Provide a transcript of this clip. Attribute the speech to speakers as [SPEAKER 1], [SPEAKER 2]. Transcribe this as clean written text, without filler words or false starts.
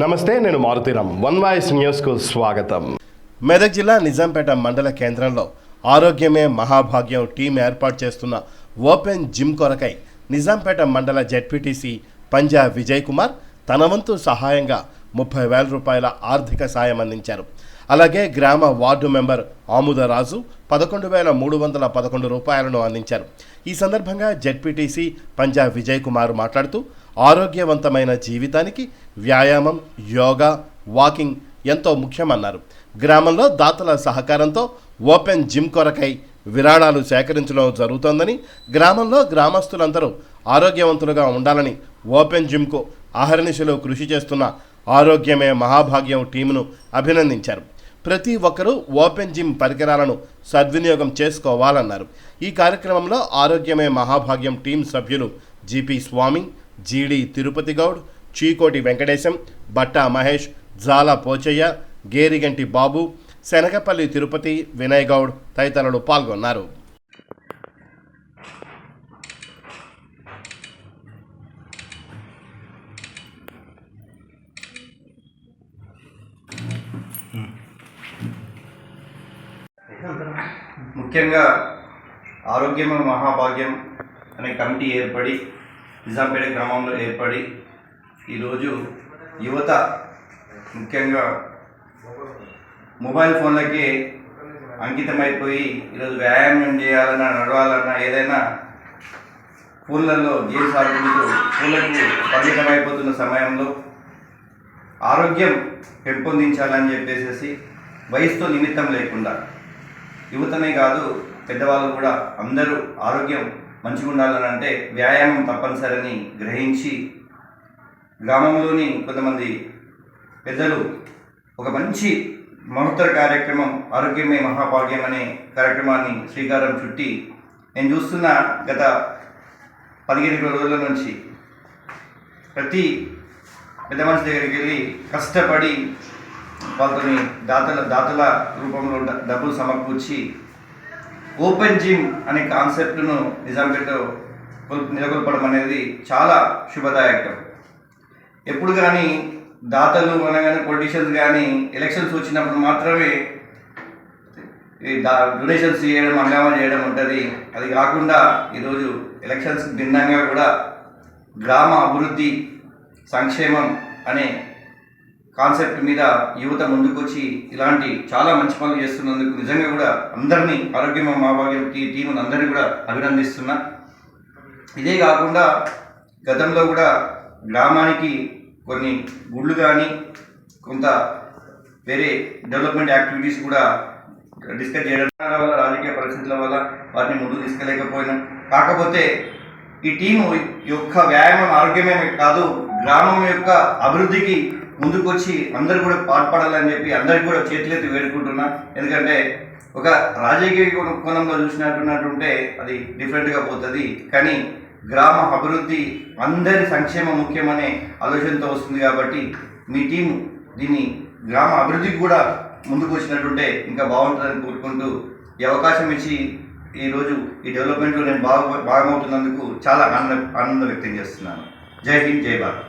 [SPEAKER 1] నమస్తే, నేను Maruthi Ram. One voice న్యూస్కు స్వాగతం. మెదక్ జిల్లా నిజాంపేట మండల కేంద్రంలో ఆరోగ్యమే మహాభాగ్యం టీం ఏర్పాటు చేస్తున్న ఓపెన్ జిమ్ కొరకై నిజాంపేట మండల జెడ్పీటీసీ పంజా విజయ్ కుమార్ తన వంతు సహాయంగా 30,000 రూపాయల ఆర్థిక సాయం అందించారు. అలాగే గ్రామ వార్డు మెంబర్ ఆముదరాజు 11,311 రూపాయలను అందించారు. ఈ సందర్భంగా జెడ్పీటీసీ పంజా విజయ్ కుమార్ మాట్లాడుతూ ఆరోగ్యవంతమైన జీవితానికి వ్యాయామం, యోగా, వాకింగ్ ఎంతో ముఖ్యమన్నారు. గ్రామంలో దాతల సహకారంతో ఓపెన్ జిమ్ కొరకై విరాళాలు సేకరించడం జరుగుతోందని, గ్రామంలో గ్రామస్తులందరూ ఆరోగ్యవంతులుగా ఉండాలని ఓపెన్ జిమ్కు అహర్నిశలు కృషి చేస్తున్న ఆరోగ్యమే మహాభాగ్యం టీమును అభినందించారు. ప్రతి ఒక్కరూ ఓపెన్ జిమ్ పరికరాలను సద్వినియోగం చేసుకోవాలన్నారు. ఈ కార్యక్రమంలో ఆరోగ్యమే మహాభాగ్యం టీం సభ్యులు జీపీ స్వామి, జీడి తిరుపతి గౌడ్, చీకోటి వెంకటేశం, బట్టా మహేష్, జాల పోచయ్య, గేరిగంటి బాబు, శనగపల్లి తిరుపతి, వినయ్ గౌడ్ తదితరులు పాల్గొన్నారు.
[SPEAKER 2] ముఖ్యంగా ఆరోగ్యమే మహాభాగ్యం అనే కమిటీ ఏర్పడి నిజాంపేట గ్రామంలో ఏర్పడి ఈరోజు యువత ముఖ్యంగా మొబైల్ ఫోన్లకి అంకితమైపోయి ఈరోజు వ్యాయామం చేయాలన్నా, నడవాలన్నా, ఏదైనా ఫోన్లలో గేమ్స్ ఆడుకుంటూ ఫోన్లకు పరిమితమైపోతున్న సమయంలో ఆరోగ్యం పెంపొందించాలని చెప్పేసి వయసుతో నిమిత్తం లేకుండా యువతనే కాదు పెద్దవాళ్ళు కూడా అందరూ ఆరోగ్యం మంచిగా ఉండాలని అంటే వ్యాయామం తప్పనిసరిని గ్రహించి గ్రామంలోని కొంతమంది పెద్దలు ఒక మంచి మహత్తర కార్యక్రమం ఆరోగ్యమే మహాభాగ్యం అనే కార్యక్రమాన్ని శ్రీకారం చుట్టి నేను చూస్తున్న గత 15 రోజుల నుంచి ప్రతి పెద్ద మనిషి దగ్గరికి వెళ్ళి కష్టపడి వాళ్ళని దాతల రూపంలో డబ్బులు సమకూర్చి ఓపెన్ జిమ్ అనే కాన్సెప్ట్ను నిజాంపేటలో నెలకొల్పడం అనేది చాలా శుభదాయకం. ఎప్పుడు కానీ దాతలు అనగానే పొలిటీషియన్స్ కానీ ఎలక్షన్స్ వచ్చినప్పుడు మాత్రమే డొనేషన్స్ చేయడం, హంగామా చేయడం ఉంటుంది. అది కాకుండా ఈరోజు ఎలక్షన్స్ భిన్నంగా కూడా గ్రామ అభివృద్ధి, సంక్షేమం అనే కాన్సెప్ట్ మీద యువత ముందుకొచ్చి ఇలాంటి చాలా మంచి పనులు చేస్తున్నందుకు నిజంగా కూడా అందరినీ ఆరోగ్యం మహాభాగ్యం టీముని అందరినీ కూడా అభినందిస్తున్నా. ఇదే కాకుండా గతంలో కూడా గ్రామానికి కొన్ని గుళ్ళు కానీ కొంత వేరే డెవలప్మెంట్ యాక్టివిటీస్ కూడా డిస్కస్ చేయడం వల్ల రాజకీయ పరిస్థితుల వల్ల వాటిని ముందుకు తీసుకెళ్ళలేకపోయినాం. కాకపోతే ఈ టీము యొక్క వ్యాయామం ఆరోగ్యమే కాదు, గ్రామం యొక్క అభివృద్ధికి ముందుకొచ్చి అందరు కూడా పాటుపడాలని చెప్పి అందరికి కూడా చేతులెత్తి వేడుకుంటున్నా. ఎందుకంటే ఒక రాజకీయ కోణంలో చూసినట్టుంటే అది డిఫరెంట్గా పోతుంది, కానీ గ్రామ అభివృద్ధి, అందరి సంక్షేమం ముఖ్యమనే ఆలోచనతో వస్తుంది. కాబట్టి మీ టీం దీన్ని గ్రామ అభివృద్ధికి కూడా ముందుకు వచ్చినట్టుంటే ఇంకా బాగుంటుందని కోరుకుంటూ ఈ అవకాశం ఇచ్చి ఈరోజు ఈ డెవలప్మెంట్లో నేను భాగమవుతున్నందుకు చాలా ఆనందం వ్యక్తం చేస్తున్నాను. జై హింద్, జై భారత్.